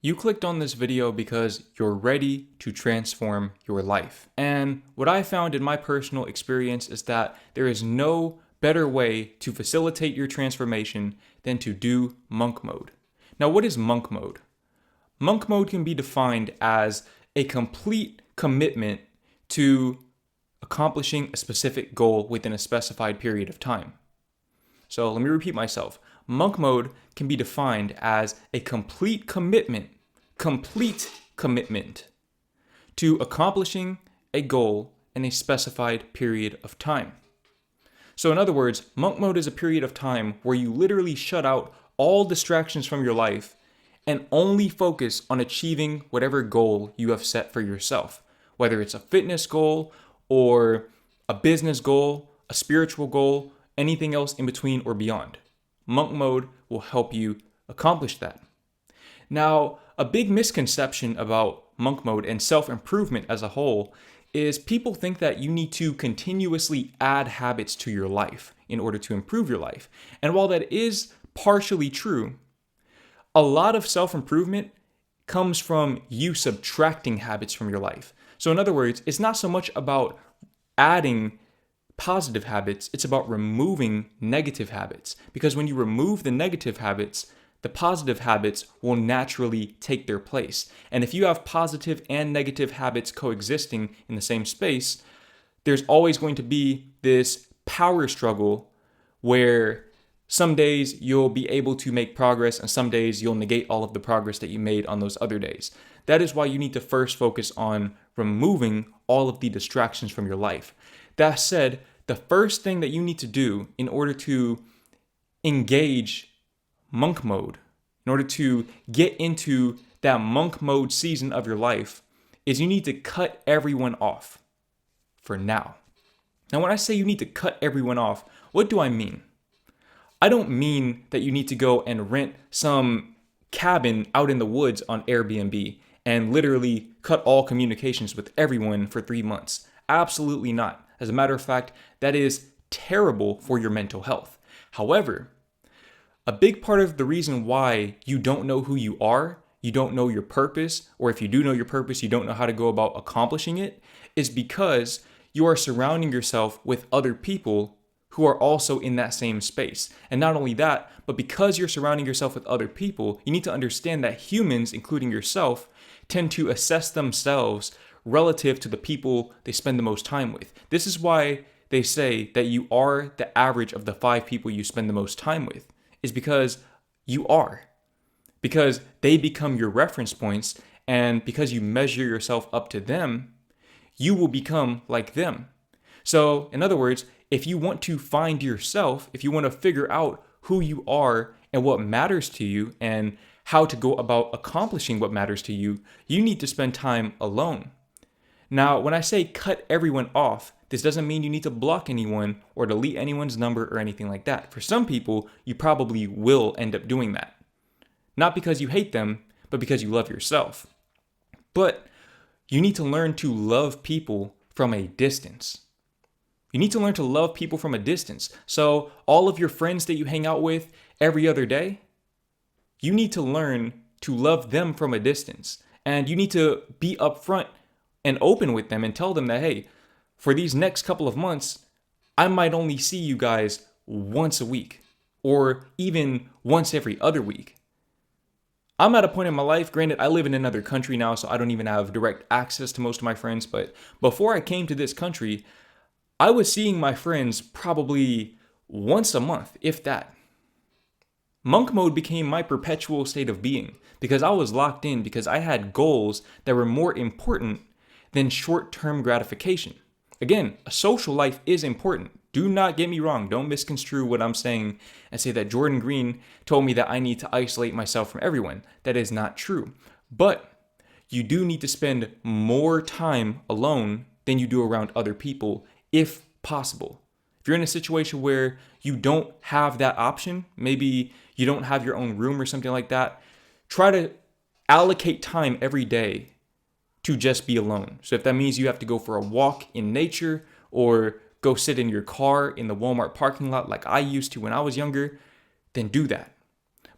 You clicked on this video because you're ready to transform your life. And what I found in my personal experience is that there is no better way to facilitate your transformation than to do monk mode. Now, what is monk mode? Monk mode can be defined as a complete commitment to accomplishing a specific goal within a specified period of time. So let me repeat myself. Monk mode can be defined as a complete commitment to accomplishing a goal in a specified period of time. So in other words, monk mode is a period of time where you literally shut out all distractions from your life and only focus on achieving whatever goal you have set for yourself, whether it's a fitness goal or a business goal, a spiritual goal, anything else in between or beyond. Monk mode will help you accomplish that. Now, a big misconception about monk mode and self-improvement as a whole is people think that you need to continuously add habits to your life in order to improve your life. And while that is partially true, a lot of self-improvement comes from you subtracting habits from your life. So in other words, it's not so much about adding positive habits, it's about removing negative habits. Because when you remove the negative habits, the positive habits will naturally take their place. And if you have positive and negative habits coexisting in the same space, there's always going to be this power struggle where some days you'll be able to make progress and some days you'll negate all of the progress that you made on those other days. That is why you need to first focus on removing all of the distractions from your life. That said, the first thing that you need to do in order to engage monk mode, in order to get into that monk mode season of your life, is you need to cut everyone off for now. Now, when I say you need to cut everyone off, what do I mean? I don't mean that you need to go and rent some cabin out in the woods on Airbnb and literally cut all communications with everyone for 3 months. Absolutely not. As a matter of fact, that is terrible for your mental health. However, a big part of the reason why you don't know who you are, you don't know your purpose, or if you do know your purpose, you don't know how to go about accomplishing it, is because you are surrounding yourself with other people who are also in that same space. And not only that, but because you're surrounding yourself with other people, you need to understand that humans, including yourself, tend to assess themselves relative to the people they spend the most time with. This is why they say that you are the average of the 5 people you spend the most time with, is because you are. Because they become your reference points, and because you measure yourself up to them, you will become like them. So, in other words, if you want to find yourself, if you want to figure out who you are and what matters to you and how to go about accomplishing what matters to you, you need to spend time alone. Now, when I say cut everyone off, this doesn't mean you need to block anyone or delete anyone's number or anything like that. For some people, you probably will end up doing that. Not because you hate them, but because you love yourself. But you need to learn to love people from a distance. You need to learn to love people from a distance. So all of your friends that you hang out with every other day, you need to learn to love them from a distance. And you need to be upfront and open with them and tell them that, hey, for these next couple of months, I might only see you guys once a week or even once every other week. I'm at a point in my life, granted, I live in another country now, so I don't even have direct access to most of my friends, but before I came to this country, I was seeing my friends probably once a month, if that. Monk mode became my perpetual state of being because I was locked in because I had goals that were more important than short-term gratification. Again, a social life is important. Do not get me wrong. Don't misconstrue what I'm saying and say that Jordan Green told me that I need to isolate myself from everyone. That is not true. But you do need to spend more time alone than you do around other people, if possible. If you're in a situation where you don't have that option, maybe you don't have your own room or something like that, try to allocate time every day to just be alone. So if that means you have to go for a walk in nature or go sit in your car in the Walmart parking lot like I used to when I was younger, then do that.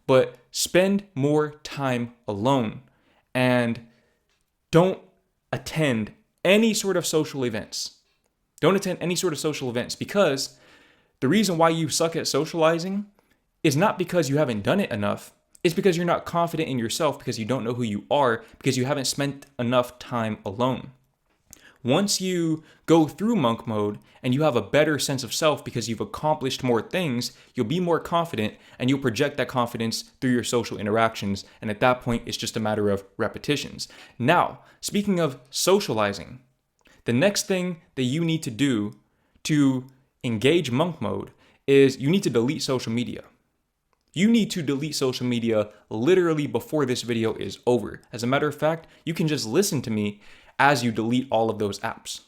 But spend more time alone. and don't attend any sort of social events. Don't attend any sort of social events, because the reason why you suck at socializing is not because you haven't done it enough. It's because you're not confident in yourself, because you don't know who you are, because you haven't spent enough time alone. Once you go through monk mode and you have a better sense of self because you've accomplished more things, you'll be more confident and you'll project that confidence through your social interactions. And at that point, it's just a matter of repetitions. Now, speaking of socializing, the next thing that you need to do to engage monk mode is you need to delete social media. You need to delete social media literally before this video is over. As a matter of fact, you can just listen to me as you delete all of those apps.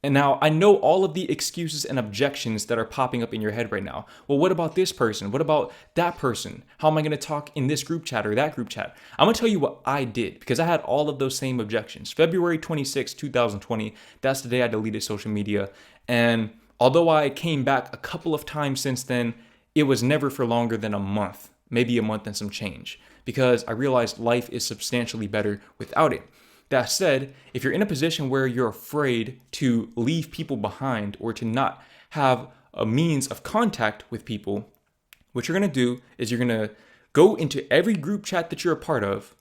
And now I know all of the excuses and objections that are popping up in your head right now. Well, what about this person? What about that person? How am I going to talk in this group chat or that group chat? I'm going to tell you what I did, because I had all of those same objections. February 26, 2020, that's the day I deleted social media. And although I came back a couple of times since then, it was never for longer than a month, maybe a month and some change, because I realized life is substantially better without it. That said, if you're in a position where you're afraid to leave people behind or to not have a means of contact with people, what you're going to do is you're going to go into every group chat that you're a part of,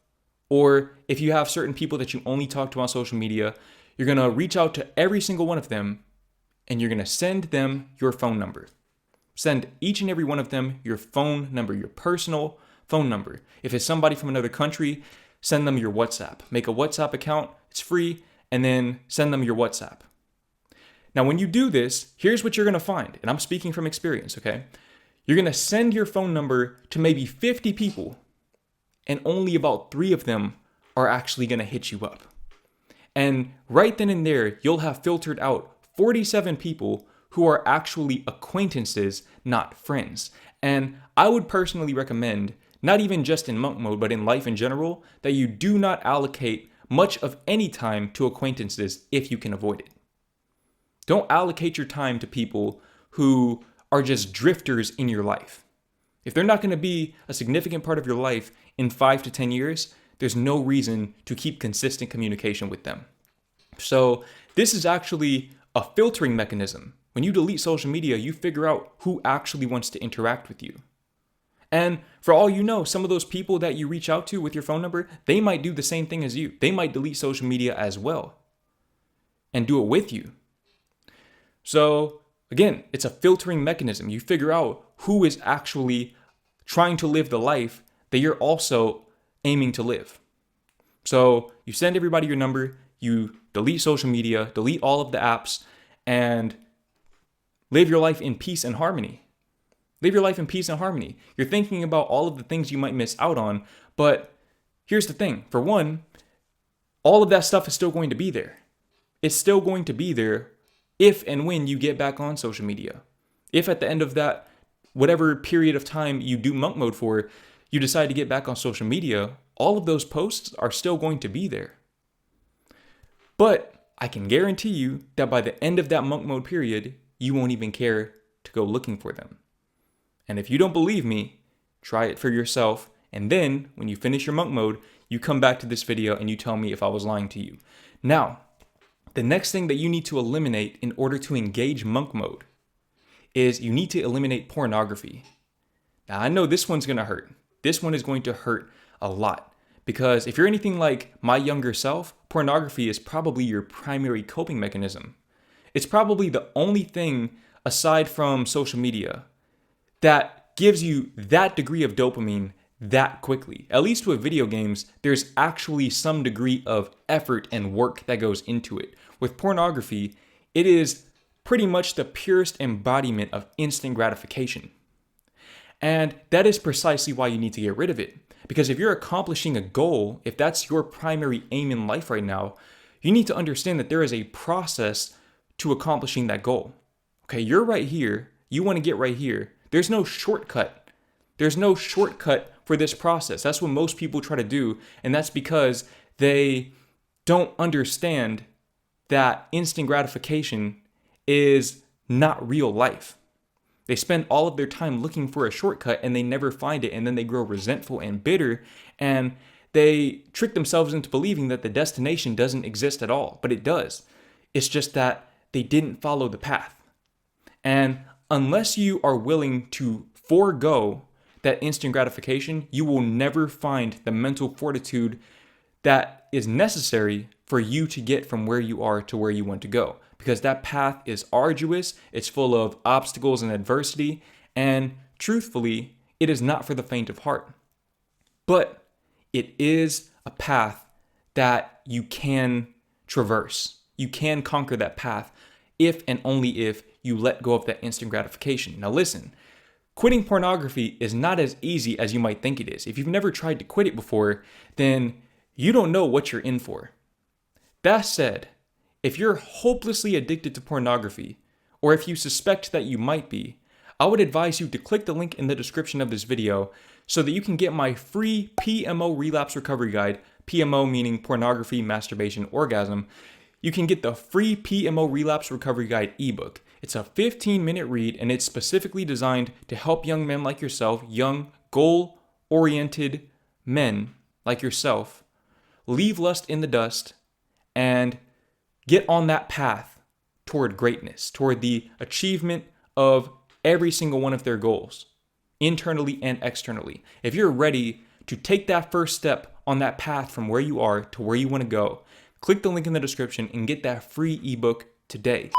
or if you have certain people that you only talk to on social media, you're going to reach out to every single one of them and you're going to send them your phone number. Send each and every one of them your phone number, your personal phone number. If it's somebody from another country, send them your WhatsApp. Make a WhatsApp account, it's free, and then send them your WhatsApp. Now, when you do this, here's what you're going to find, and I'm speaking from experience, okay? You're going to send your phone number to maybe 50 people, and only about 3 of them are actually going to hit you up. And right then and there, you'll have filtered out 47 people who are actually acquaintances, not friends. And I would personally recommend, not even just in monk mode, but in life in general, that you do not allocate much of any time to acquaintances if you can avoid it. Don't allocate your time to people who are just drifters in your life. If they're not going to be a significant part of your life in 5 to 10 years, there's no reason to keep consistent communication with them. So this is actually a filtering mechanism. When you delete social media, you figure out who actually wants to interact with you. And for all you know, some of those people that you reach out to with your phone number, they might do the same thing as you. They might delete social media as well and do it with you. So again, it's a filtering mechanism. You figure out who is actually trying to live the life that you're also aiming to live. So you send everybody your number, you delete social media, delete all of the apps, and live your life in peace and harmony. Live your life in peace and harmony. You're thinking about all of the things you might miss out on, but here's the thing. For one, all of that stuff is still going to be there. It's still going to be there if and when you get back on social media. If at the end of that, whatever period of time you do monk mode for, you decide to get back on social media, all of those posts are still going to be there. But I can guarantee you that by the end of that monk mode period, you won't even care to go looking for them. And if you don't believe me, try it for yourself. And then when you finish your monk mode, you come back to this video and you tell me if I was lying to you. Now, the next thing that you need to eliminate in order to engage monk mode is you need to eliminate pornography. Now, I know this one's going to hurt. This one is going to hurt a lot because if you're anything like my younger self, pornography is probably your primary coping mechanism. It's probably the only thing aside from social media that gives you that degree of dopamine that quickly. At least with video games, there's actually some degree of effort and work that goes into it. With pornography, it is pretty much the purest embodiment of instant gratification. And that is precisely why you need to get rid of it. Because if you're accomplishing a goal, if that's your primary aim in life right now, you need to understand that there is a process to accomplishing that goal. Okay, you're right here. You want to get right here. There's no shortcut. There's no shortcut for this process. That's what most people try to do. And that's because they don't understand that instant gratification is not real life. They spend all of their time looking for a shortcut and they never find it. And then they grow resentful and bitter. And they trick themselves into believing that the destination doesn't exist at all, but it does. It's just that they didn't follow the path. And unless you are willing to forego that instant gratification, you will never find the mental fortitude that is necessary for you to get from where you are to where you want to go. Because that path is arduous, it's full of obstacles and adversity, and truthfully, it is not for the faint of heart. But it is a path that you can traverse. You can conquer that path if and only if you let go of that instant gratification. Now listen, quitting pornography is not as easy as you might think it is. If you've never tried to quit it before, then you don't know what you're in for. That said, if you're hopelessly addicted to pornography, or if you suspect that you might be, I would advise you to click the link in the description of this video so that you can get my free PMO relapse recovery guide, PMO meaning pornography, masturbation, orgasm. You can get the free PMO relapse recovery guide ebook. It's a 15-minute read, and it's specifically designed to help young men like yourself, young, goal-oriented men like yourself, leave lust in the dust and get on that path toward greatness, toward the achievement of every single one of their goals, internally and externally. If you're ready to take that first step on that path from where you are to where you want to go, click the link in the description and get that free ebook today.